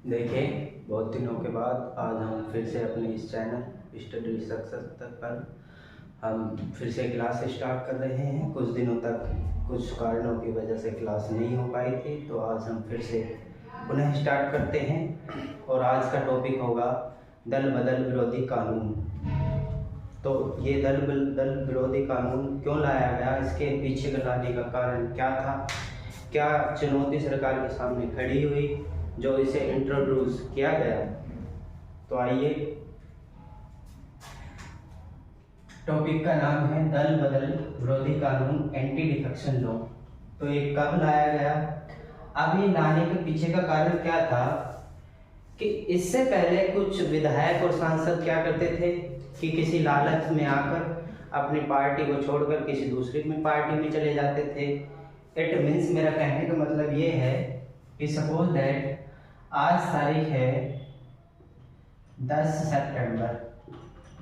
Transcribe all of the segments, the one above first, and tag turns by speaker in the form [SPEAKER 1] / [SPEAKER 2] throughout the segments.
[SPEAKER 1] देखिए, बहुत दिनों के बाद आज हम फिर से अपने इस चैनल स्टडी सक्सेस तक पर हम फिर से क्लास स्टार्ट कर रहे हैं। कुछ दिनों तक कुछ कारणों की वजह से क्लास नहीं हो पाई थी, तो आज हम फिर से पुनः स्टार्ट करते हैं। और आज का टॉपिक होगा दल बदल विरोधी कानून। तो ये दल विरोधी कानून क्यों लाया गया, इसके पीछे का लाने का कारण क्या था, क्या चुनौती सरकार के सामने खड़ी हुई जो इसे इंट्रोड्यूस किया गया। तो आइए, टॉपिक का नाम है दल बदल विरोधी कानून, एंटी डिफेक्शन लॉ। तो ये कब लाया गया, अब ये लाने के पीछे का कारण क्या था कि इससे पहले कुछ विधायक और सांसद क्या करते थे कि किसी लालच में आकर अपनी पार्टी को छोड़कर किसी दूसरी में पार्टी में चले जाते थे। इट मीन्स, मेरा कहने का मतलब ये है कि सपोज दैट आज तारीख है 10 सितंबर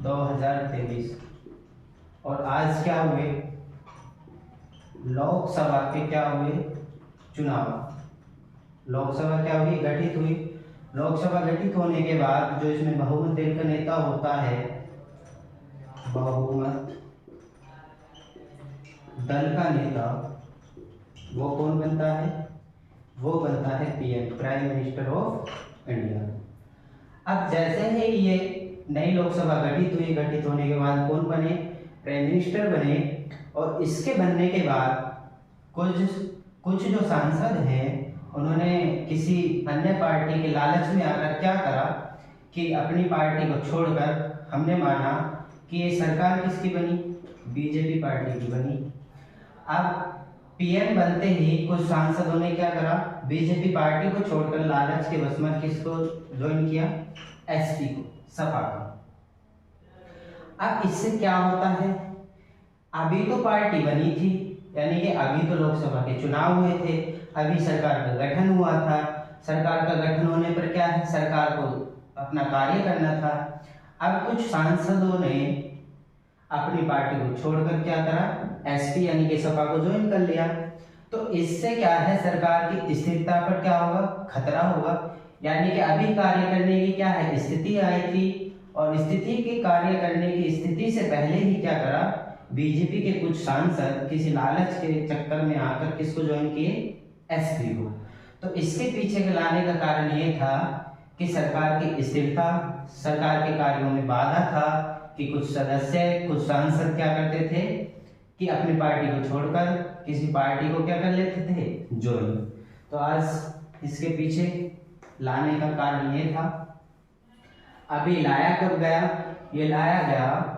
[SPEAKER 1] 2023 और आज क्या हुए, लोकसभा के क्या हुए चुनाव। लोकसभा क्या हुई, गठित हुई। लोकसभा गठित होने के बाद जो इसमें बहुमत दल का नेता होता है, बहुमत दल का नेता, वो कौन बनता है, वो बनता है PM, prime minister of India. अब जैसे ही ये नई लोकसभा गठित हुई, गठित होने के बाद कौन बने, प्राइम मिनिस्टर बने। और इसके बनने के बाद कुछ जो सांसद हैं उन्होंने किसी अन्य पार्टी के लालच में आकर क्या करा कि अपनी पार्टी को छोड़कर हमने माना कि ये सरकार किसकी बनी, बीजेपी पार्टी की बनी। अब पीएम बनते ही कुछ सांसदों ने क्या करा, बीजेपी पार्टी को छोड़कर लालच के वश में किसको ज्वाइन किया, एसपी को, सपा को। अब इससे क्या होता है, अभी तो पार्टी बनी थी, यानी कि अभी तो लोकसभा के चुनाव हुए थे, अभी सरकार का गठन हुआ था। सरकार का गठन होने पर क्या है, सरकार को अपना कार्य करना था। अब कुछ सांसदों ने अपनी पार्टी को छोड़कर क्या करा, एसपी यानी कि सपा को ज्वाइन कर लिया। तो इससे क्या है, सरकार की स्थिरता पर क्या होगा, खतरा होगा। यानी कि अभी कार्य करने की क्या है, स्थिति आई थी, और स्थिति के कार्य करने की स्थिति से पहले ही क्या करा, बीजेपी के कुछ सांसद किसी लालच के चक्कर में आकर किसको ज्वाइन किए, एसपी को। तो इसके पीछे के लाने का कारण ये था कि सरकार की स्थिरता, सरकार के कार्यों में बाधा था कि कुछ सदस्य, कुछ सांसद क्या करते थे कि अपनी पार्टी को छोड़कर किसी पार्टी को क्या कर लेते थे, ज्वाइन। तो आज इसके पीछे लाने का कारण ये था। अभी लाया कब गया, ये लाया गया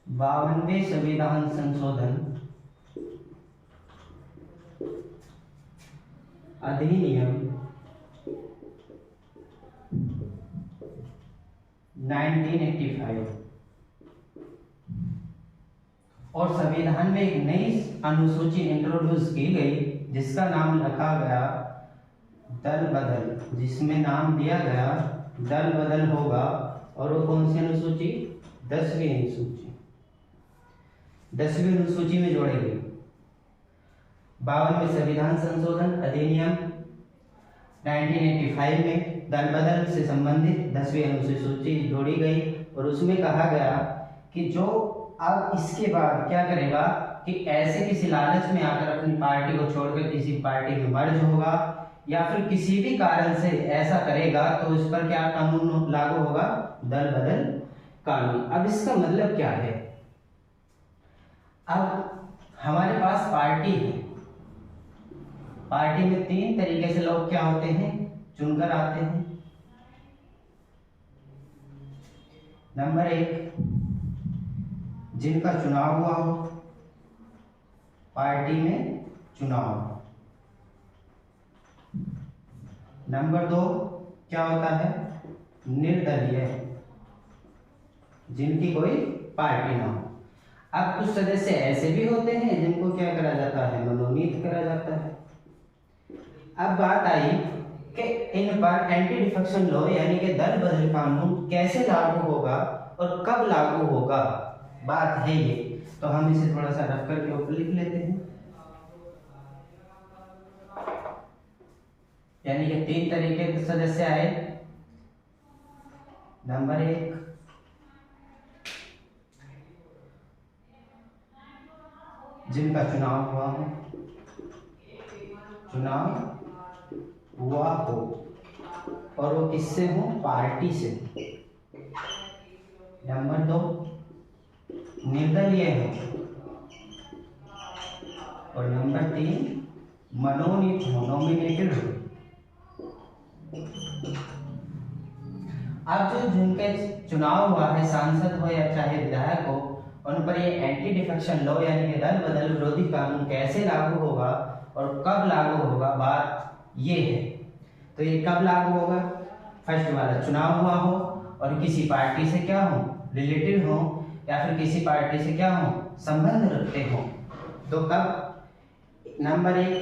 [SPEAKER 1] 52वें संविधान संशोधन अधिनियम 1985 और संविधान में एक नई अनुसूची इंट्रोड्यूस की गई जिसका नाम रखा गया दल बदल, जिसमें नाम दिया गया दल बदल होगा। और वो कौन सी अनुसूची, 10वीं अनुसूची, 10वीं अनुसूची में जोड़े गए। 52वें संविधान संशोधन अधिनियम 1985 में दल बदल से संबंधित 10वीं अनुसूची जोड़ी गई और उसमें कहा गया कि जो अब इसके बाद क्या करेगा कि ऐसे किसी लालच में आकर अपनी पार्टी को छोड़कर किसी पार्टी में मर्ज होगा या फिर किसी भी कारण से ऐसा करेगा तो इस पर क्या कानून लागू होगा, दल बदल कानून। अब इसका मतलब क्या है, अब हमारे पास पार्टी है, पार्टी में 3 तरीके से लोग क्या होते हैं, चुनकर आते हैं। नंबर 1, जिनका चुनाव हुआ हो, पार्टी में चुनाव। नंबर 2 क्या होता है, निर्दलीय, जिनकी कोई पार्टी ना हो। अब कुछ सदस्य ऐसे भी होते हैं जिनको क्या करा जाता है, मनोनीत करा जाता है। अब बात आई कि इन पर एंटी डिफेक्शन लॉ यानी कि दल बदल कानून कैसे लागू होगा और कब लागू होगा, बात है ये। तो हम इसे थोड़ा सा रफ करके ऊपर लिख लेते हैं। यानी कि 3 तरीके के सदस्य आए। नंबर 1, जिनका चुनाव हुआ हो और वो किससे हो? पार्टी से। नंबर 2, निर्दलीय हो। और नंबर 3, मनोनीत हो, नॉमिनेटेड हो। अब जो जिनके चुनाव हुआ है, सांसद हो या चाहे विधायक हो, उन पर ये एंटी डिफेक्शन लॉ यानी कि दल बदल विरोधी कानून कैसे लागू होगा और कब लागू होगा, बात ये है। तो ये कब लागू होगा? फर्स्ट वाला, चुनाव हुआ हो और किसी पार्टी से क्या हो? रिलेटेड हो, या फिर किसी पार्टी से क्या हो? संबंध रखते हो। तो कब? नंबर 1,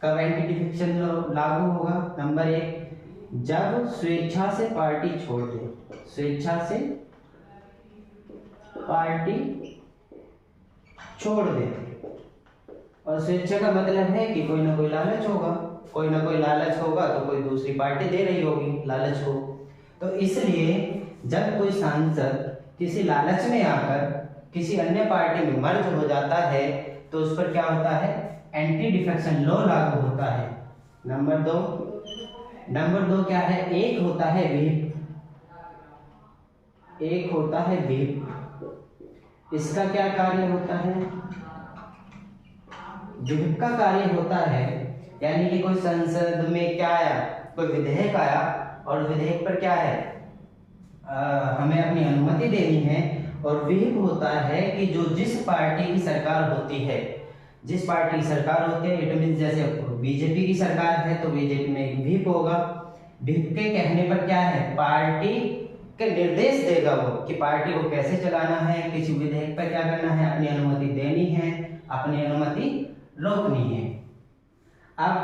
[SPEAKER 1] कब एंटी डिफेक्शन लॉ लागू होगा? नंबर 1, जब स्वेच्छा से पार्टी छोड़ दे। स्वेच्छा से पार्टी छोड़ दे। और स्वेच्छा का मतलब है कि कोई ना कोई लालच होगा, कोई ना कोई लालच होगा तो कोई दूसरी पार्टी दे रही होगी लालच को। तो इसलिए जब कोई सांसद किसी लालच में आकर किसी अन्य पार्टी में मर्ज हो जाता है तो उस पर क्या होता है? एंटी डिफेक्शन लॉ लागू होता है। नंबर 2 क्या है? एक होता है व्हिप। इसका क्या कार्य होता है? व्हिप का कार्य होता है यानी कि कोई संसद में क्या आया, कोई विधेयक आया और विधेयक पर क्या है, हमें अपनी अनुमति देनी है। और व्हिप होता है कि जो जिस पार्टी की सरकार होती है, जिस पार्टी की सरकार होती है, इट मीन जैसे बीजेपी की सरकार है तो बीजेपी में एक व्हिप होगा। व्हिप के कहने पर क्या है? पार्टी के निर्देश देगा वो कि पार्टी को कैसे चलाना है, किसी विधेयक पर क्या करना है, अपनी अनुमति देनी है, अपनी अनुमति रोकनी है। अब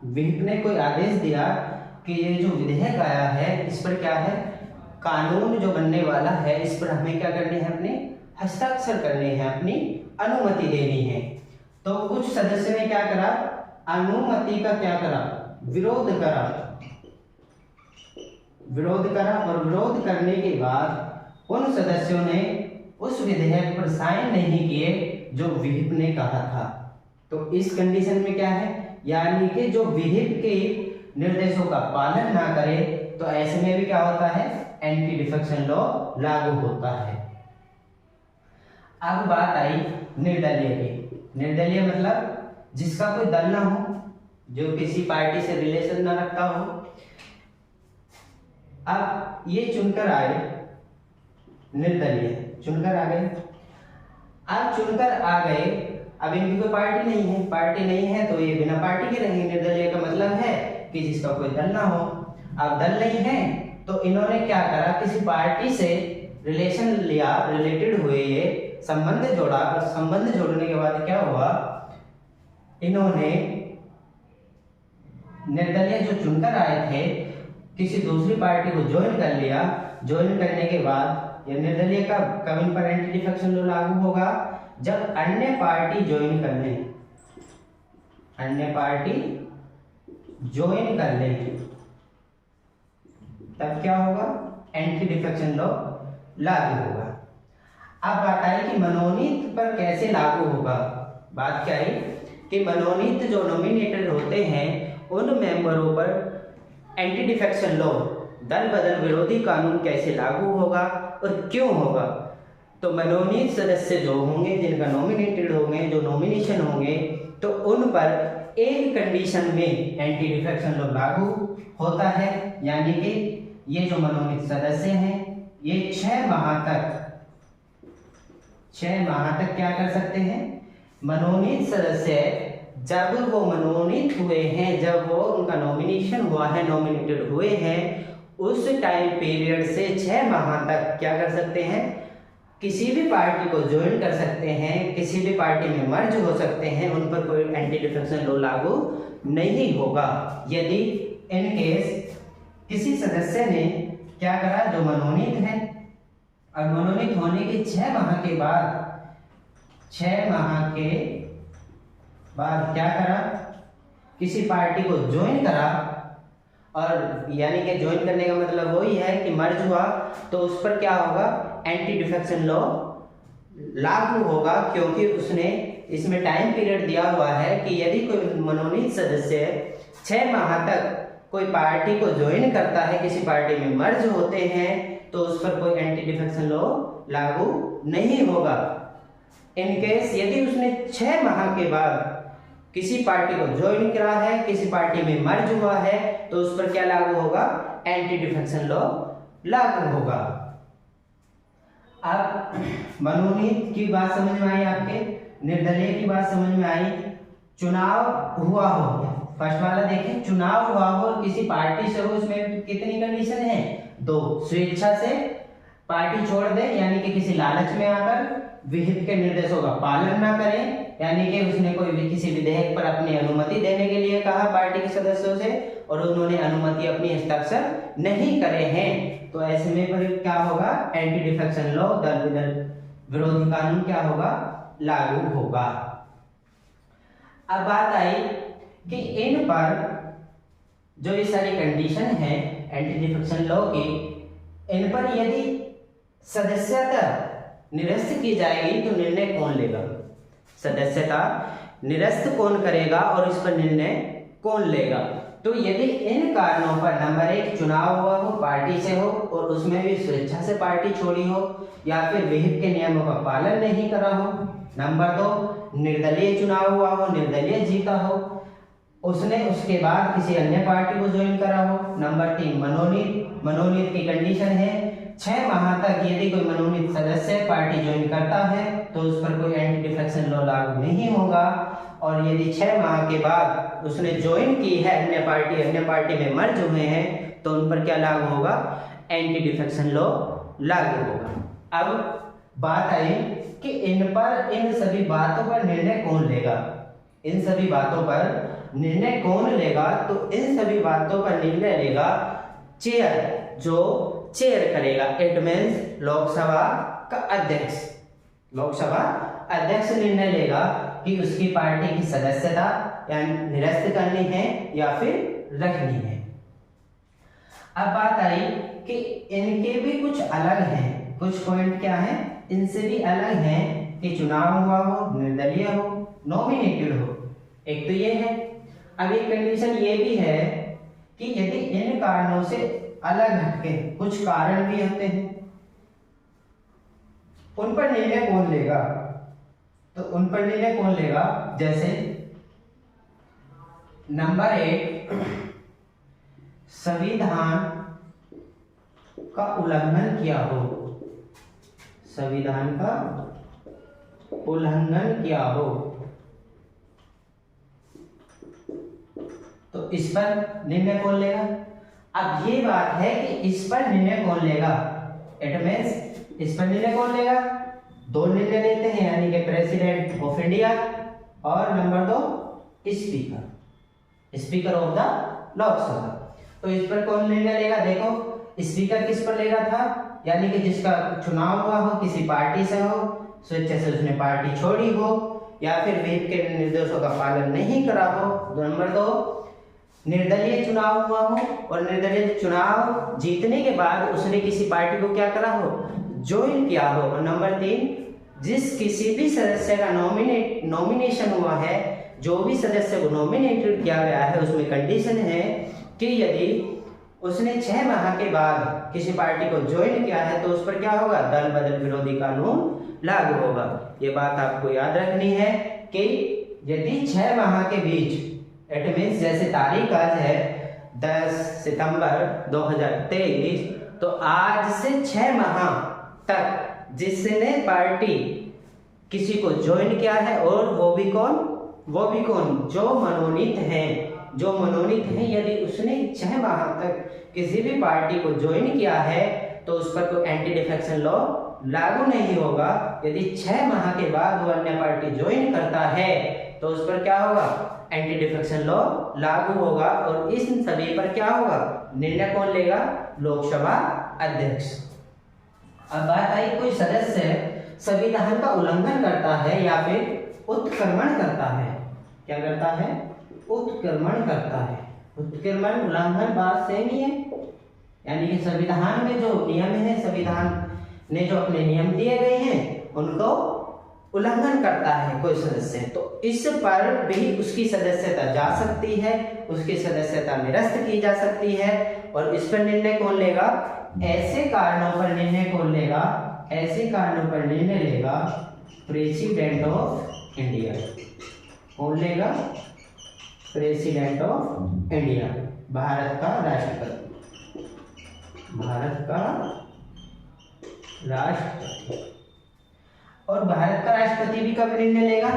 [SPEAKER 1] व्हिप ने कोई आदेश दिया कि ये जो विधेयक आया है इस पर क्या है, कानून जो बनने वाला है इस पर हमें क्या करने हैं? अपने हस्ताक्षर करने हैं, अपनी अनुमति देनी है। तो कुछ सदस्य ने क्या करा? अनुमति का क्या करा? विरोध करा। और विरोध करने के बाद उन सदस्यों ने उस विधेयक पर साइन नहीं किए जो व्हिप ने कहा था। तो इस कंडीशन में क्या है, यानी कि जो व्हिप के निर्देशों का पालन ना करे तो ऐसे में भी क्या होता है? एंटी डिफेक्शन लॉ लागू होता है। अब बात आई निर्दलीय की। निर्दलीय मतलब जिसका कोई दल ना हो, जो किसी पार्टी से रिलेशन ना रखता हो। अब ये चुनकर आए निर्दलीय, चुनकर आ गए। अब चुनकर आ गए, अब इनकी कोई पार्टी नहीं है तो ये बिना पार्टी के रहेंगे। निर्दलीय का मतलब है कि जिसका कोई दल ना हो। अब दल नहीं है तो इन्होंने क्या करा? किसी पार्टी से रिलेशन लिया, रिलेटेड हुए, ये संबंध जोड़ा। और संबंध जोड़ने के बाद क्या हुआ? इन्होंने निर्दलीय जो चुनकर आए थे किसी दूसरी पार्टी को ज्वाइन कर लिया। ज्वाइन करने के बाद ये निर्दलीय का कब इन पर एंटी डिफेक्शन लॉ लागू होगा? जब अन्य पार्टी ज्वाइन कर ले, तब क्या होगा? एंटी डिफेक्शन लॉ लागू होगा। अब बात आई कि मनोनीत पर कैसे लागू होगा। बात क्या आई कि मनोनीत जो नॉमिनेटेड होते हैं उन मेंबरों पर एंटी डिफेक्शन लॉ, दल बदल विरोधी कानून कैसे लागू होगा और क्यों होगा। तो मनोनीत सदस्य जो होंगे, जिनका नॉमिनेटेड होंगे, जो नॉमिनेशन होंगे, तो उन पर एक कंडीशन में एंटी डिफेक्शन लॉ लागू होता है। यानी कि ये जो मनोनीत सदस्य हैं ये 6 माह तक क्या कर सकते हैं? मनोनीत सदस्य जब वो मनोनीत हुए हैं, जब वो उनका नॉमिनेशन हुआ है, नॉमिनेटेड हुए हैं, उस टाइम पीरियड से 6 माह तक क्या कर सकते हैं? किसी भी पार्टी को ज्वाइन कर सकते हैं, किसी भी पार्टी में मर्ज हो सकते हैं। उन पर कोई एंटी डिफेक्शन लॉ लागू नहीं होगा यदि इन केस किसी सदस्य ने क्या करा? जो मनोनीत है और मनोनीत होने के 6 माह के बाद क्या करा? किसी पार्टी को ज्वाइन करा और यानी कि ज्वाइन करने का मतलब वही है कि मर्ज हुआ तो उस पर क्या होगा, एंटी डिफेक्शन लॉ लागू होगा, क्योंकि उसने इसमें टाइम पीरियड दिया हुआ है कि यदि कोई मनोनीत सदस्य 6 माह तक कोई पार्टी को ज्वाइन करता है, किसी पार्टी में मर्ज होते हैं, तो उस पर कोई एंटी डिफेक्शन लॉ लागू नहीं होगा। इन केस यदि उसने 6 माह के बाद किसी पार्टी को ज्वाइन करा है, किसी पार्टी में मर्ज हुआ है, तो उस पर क्या लागू होगा, एंटी डिफेक्शन लॉ लागू होगा। अब मनोनीत की बात समझ में आई, आपके निर्दलीय की बात समझ में आई। चुनाव हुआ हो, फर्स्ट वाला देखें, चुनाव हुआ हो और किसी पार्टी से हो, उसमें कितनी कंडीशन है, 2। स्वेच्छा से पार्टी छोड़ दे, यानी कि किसी लालच में आकर विहित के निर्देशों का पालन ना करें, यानी कि उसने कोई भी किसी विधेयक पर अपनी अनुमति देने के लिए कहा पार्टी के सदस्यों से और उन्होंने अनुमति अपनी हस्ताक्षर नहीं करे हैं, तो ऐसे में पर क्या होगा, एंटी डिफेक्शन लॉ, दल विरोधी कानून क्या होगा, लागू होगा। अब बात आई कि इन पर जो ये सारी कंडीशन है एंटी डिफेक्शन लॉ की, इन पर यदि सदस्यता निरस्त की जाएगी तो निर्णय कौन लेगा, सदस्यता निरस्त कौन करेगा और इस पर निर्णय कौन लेगा। तो यदि इन कारणों पर नंबर 1 चुनाव हुआ हो, पार्टी से हो और उसमें भी स्वेच्छा से पार्टी छोड़ी हो, या फिर विहित के नियमों का पालन नहीं करा हो, नंबर 2 निर्दलीय चुनाव हुआ हो, निर्दलीय जीता हो, उसने उसके बाद किसी अन्य पार्टी को ज्वाइन करा हो, नंबर 3 मनोनीत की कंडीशन है 6 माह तक यदि कोई मनोनीत सदस्य पार्टी ज्वाइन करता है तो उस पर कोई एंटी डिफेक्शन लॉ लागू नहीं होगा, और यदि 6 माह के बाद उसने ज्वाइन की है अन्य पार्टी में मर्ज हुए हैं तो उन पर क्या लागू होगा, एंटी डिफेक्शन लॉ लागू होगा। अब बात आई कि इन सभी बातों पर निर्णय कौन लेगा, इन सभी बातों पर निर्णय कौन लेगा, तो इन सभी बातों पर निर्णय लेगा चेयर, जो चेयर करेगा, इट मीन्स लोकसभा का अध्यक्ष, लोकसभा अध्यक्ष निर्णय लेगा कि उसकी पार्टी की सदस्यता या निरस्त करनी है या फिर रखनी है। अब बात आई कि इनके भी कुछ अलग हैं, कुछ पॉइंट क्या है, इनसे भी अलग हैं कि चुनाव हुआ हो, निर्दलीय हो, नॉमिनेटेड हो, एक तो ये है। अब एक कंडीशन ये भी है कि यदि इन कारणों से अलग हटके कुछ कारण भी होते हैं, उन पर निर्णय कौन लेगा, तो उन पर निर्णय कौन लेगा, जैसे नंबर 1 संविधान का उल्लंघन किया हो, संविधान का उल्लंघन किया हो, तो इस पर निर्णय कौन लेगा। अब ये बात है कि इस पर निर्णय कौन लेगा, इट मीन्स इस पर निर्णय कौन लेगा, 2 निर्णय लेते हैं, यानी कि प्रेसिडेंट ऑफ इंडिया और number 2 speaker of the Lok Sabha. तो इस पर कौन निर्णय लेगा, देखो स्पीकर किस पर लेगा था, यानी कि जिसका चुनाव हुआ हो, किसी पार्टी से हो, स्वेच्छा से उसने पार्टी छोड़ी हो या फिर विहित के निर्देशों का पालन नहीं करा हो। नंबर 2 निर्दलीय चुनाव हुआ हो और निर्दलीय चुनाव जीतने के बाद उसने किसी पार्टी को क्या करा हो, ज्वाइन किया हो। और नंबर 3 जिस किसी भी सदस्य का नॉमिनेशन हुआ है, जो भी सदस्य को नॉमिनेटेड किया गया है, उसमें कंडीशन है कि यदि उसने 6 माह के बाद किसी पार्टी को ज्वाइन किया है तो उस पर क्या होगा, दल बदल विरोधी कानून लागू होगा। ये बात आपको याद रखनी है कि यदि 6 माह के बीच, इट मीन्स जैसे तारीख आज है 10 सितंबर 2023, तो आज से 6 माह तक जिसने पार्टी किसी को ज्वाइन किया है, और वो भी कौन, जो मनोनीत हैं, यदि उसने 6 माह तक किसी भी पार्टी को ज्वाइन किया है तो उस पर कोई एंटी डिफेक्शन लॉ लागू नहीं होगा। यदि 6 माह के बाद वो अन्य पार्टी ज्वाइन करता है तो उस पर क्या होगा, एंटी डिफेक्शन लॉ लागू होगा। और इस सभी पर क्या होगा, निर्णय कौन लेगा, लोकसभा अध्यक्ष। अब बात आई कोई सदस्य संविधान का उल्लंघन करता है या फिर उत्क्रमण करता है, क्या करता है, उत्क्रमण करता है। उत्क्रमण उल्लंघन बात सेम ही है, यानी कि संविधान में जो नियम है, संविधान ने जो अपने नियम दिए गए हैं उनको उल्लंघन करता है कोई सदस्य, तो इस पर भी उसकी सदस्यता जा सकती है, उसकी सदस्यता निरस्त की जा सकती है। और इस पर निर्णय कौन लेगा? ऐसे कारणों पर निर्णय कौन लेगा? ऐसे कारणों पर निर्णय लेगा प्रेसिडेंट ऑफ इंडिया। कौन लेगा? प्रेसिडेंट ऑफ इंडिया, भारत का राष्ट्रपति। भारत का राष्ट्रपति। और भारत का राष्ट्रपति भी कब निर्णय लेगा?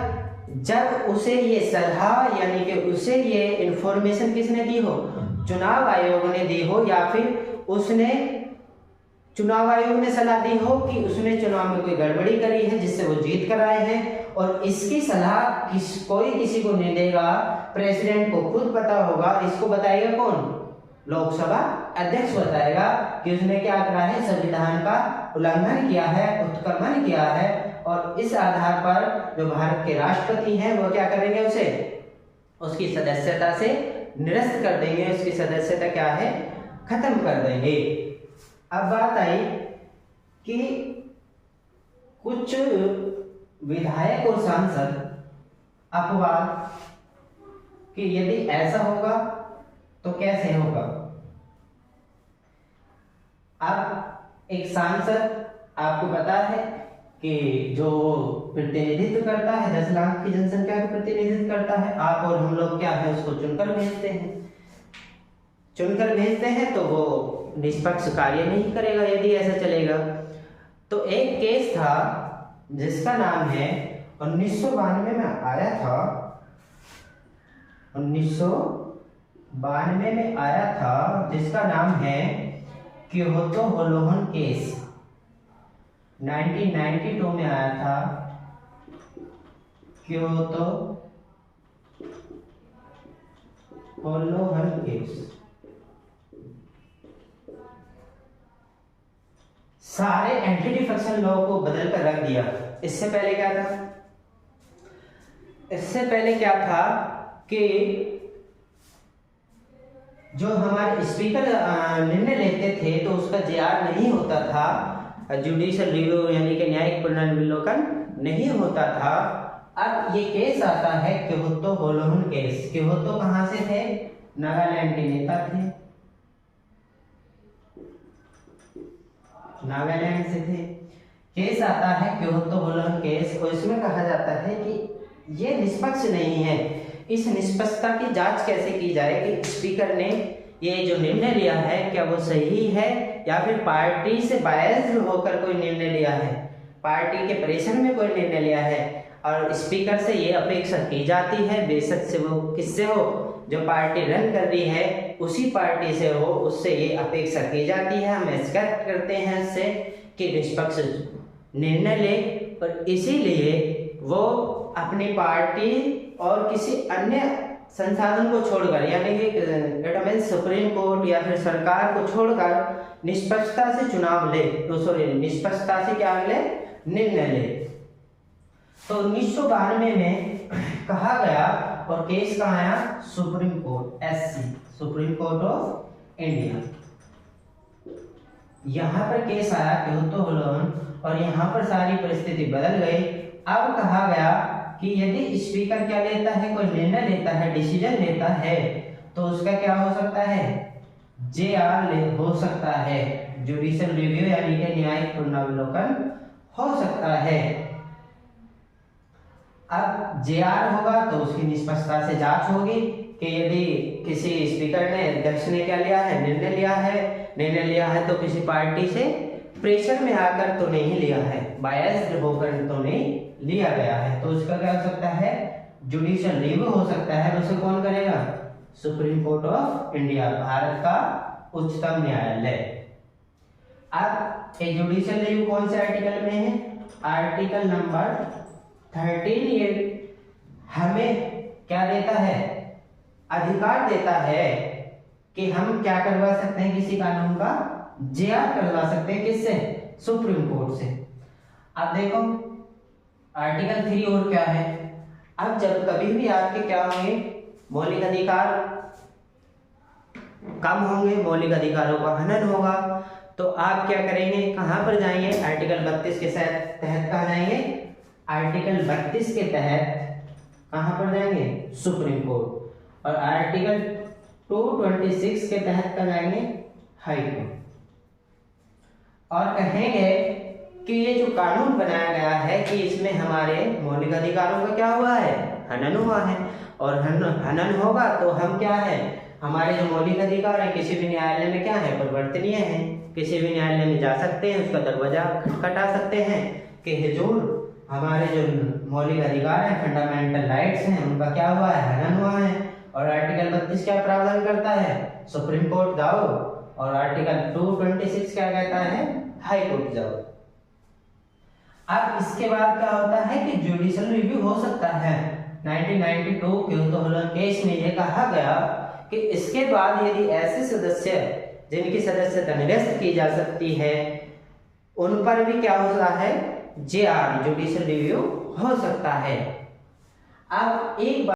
[SPEAKER 1] जब उसे ये सलाह यानी कि उसे ये इंफॉर्मेशन किसने दी हो? चुनाव आयोग ने दी हो, या फिर उसने चुनाव आयोग ने सलाह दी हो कि उसने चुनाव में कोई गड़बड़ी करी है जिससे वो जीत कर आए हैं, और इसकी सलाह कोई किसी को नहीं देगा, प्रेसिडेंट को खुद पता होगा। इसको बताएगा कौन? लोकसभा अध्यक्ष बताएगा कि उसने क्या करा है, संविधान का उल्लंघन किया है, उत्क्रमण किया है, और इस आधार पर जो भारत के राष्ट्रपति हैं वो क्या करेंगे? उसे उसकी सदस्यता से निरस्त कर देंगे, उसकी सदस्यता क्या है? खत्म कर देंगे। अब बात आई कि कुछ विधायक और सांसद अपवाद कि यदि ऐसा होगा तो कैसे होगा। अब एक सांसद आपको पता है कि जो प्रतिनिधित्व करता है 10 लाख की जनसंख्या का प्रतिनिधित्व करता है, आप और हम लोग क्या है उसको चुनकर भेजते हैं। चुनकर भेजते हैं तो वो निष्पक्ष कार्य नहीं करेगा यदि ऐसा चलेगा। तो एक केस था जिसका नाम है 1992 में आया था, 1992 में आया था, जिसका नाम है क्योतो होलोहन केस। 1992 में आया था क्योतो होलोहन केस। सारे एंटी डिफेक्शन लॉ को बदल कर रख दिया। इससे पहले क्या था? इससे पहले क्या था कि जो हमारे स्पीकर निर्णय लेते थे तो उसका जेआर नहीं होता था, जुडिशियल रिव्यू यानी कि न्यायिक पुनर्विलोकन नहीं होता था। अब ये केस आता है क्योतो होलोहन केस। क्योतो कहां से थे? नागालैंड के नेता थे, नागालैंड से थे। केस आता है क्योतो होलोहन केस, और इसमें कहा जाता है कि ये निष्पक्ष नहीं है। इस निष्पक्षता की जांच कैसे की जाए कि स्पीकर ने ये जो निर्णय लिया है क्या वो सही है, या फिर पार्टी से बायस्ड होकर कोई निर्णय लिया है, पार्टी के प्रेशर में कोई निर्णय लिया है। और स्पीकर से ये अपेक्षा की जाती है, बेशक से वो किससे हो, जो पार्टी रन कर रही है उसी पार्टी से हो, उससे ये अपेक्षा की जाती है, हम एक्सपेक्ट करते हैं इससे कि निष्पक्ष निर्णय ले। और इसीलिए वो अपनी पार्टी और किसी अन्य संसाधन को छोड़कर, यानी कि सुप्रीम कोर्ट या फिर सरकार को छोड़कर निष्पक्षता से चुनाव ले, तो सॉरी निष्पक्षता से क्या ले, निर्णय ले। तो 1992 में कहा गया, और केस कहाँ आया? Supreme court, SC, supreme court of India. यहां पर केस आया क्योतो होलोहन, और यहां पर सारी परिस्थिति बदल गई। अब कहा गया कि यदि स्पीकर क्या लेता है, कोई निर्णय लेता है, डिसीजन लेता है, तो उसका क्या हो सकता है? जेआर हो सकता है, जुडिशियल रिव्यू यानी कि न्यायिक पुनर्विलोकन हो सकता है। अब जेआर होगा तो उसकी निष्पक्षता से जांच होगी कि यदि किसी स्पीकर ने, अध्यक्ष ने क्या लिया है, निर्णय लिया है तो किसी पार्टी से प्रेशर में आकर तो नहीं लिया है, बायस्ड होकर तो नहीं लिया गया है, तो उसका क्या हो सकता है? जुडिशियल रिव्यू हो सकता है। उसे कौन करेगा? Supreme court of India, Bharat का उच्चतम न्यायालय। अब ये जुडिशियल रिव्यू कौन से आर्टिकल में है? Article number 13। ये हमें क्या देता है? अधिकार देता है कि हम क्या करवा सकते हैं, किसी कानून का जेआर करवा सकते हैं। किससे? सुप्रीम कोर्ट से। अब देखो आर्टिकल 3 और क्या है? अब जब कभी भी आपके क्या होंगे, मौलिक अधिकार कम होंगे, मौलिक अधिकारों का हनन होगा। तो आप क्या करेंगे, कहाँ पर जाएंगे, आर्टिकल 32 के तहत कहाँ जाएंगे, आर्टिकल 32 के तहत कहाँ पर जाएंगे, सुप्रीम कोर्ट। और आर्टिकल 226 के तहत कहाँ जाएंगे, हाई कोर्ट। और कहेंगे कि ये जो कानून बनाया गया है कि इसमें हमारे मौलिक अधिकारों का क्या हुआ है, हनन हुआ है। और हनन होगा तो हम क्या है, हमारे जो मौलिक अधिकार है किसी भी न्यायालय में क्या है, परिवर्तनीय है। किसी भी न्यायालय में जा सकते हैं, उसका दरवाजा खटखटा सकते हैं कि हुजूर हमारे जो मौलिक अधिकार हैं, फंडामेंटल राइट्स हैं, उनका क्या हुआ है, हनन हुआ है। और आर्टिकल 32 क्या प्रावधान करता है, सुप्रीम कोर्ट जाओ। और आर्टिकल 226 क्या कहता है, हाई कोर्ट जाओ। अब इसके बाद क्या होता है कि जुडिशियल रिव्यू हो सकता है। 1992 क्योंतोलन केस में यह कहा गया कि इसके बाद यदि ऐसे सदस्य जिनकी सदस्यता निरस्त की जा सकती है, उन पर भी क्या होता है, JR जुडिशियल रिव्यू हो सकता है। अब एक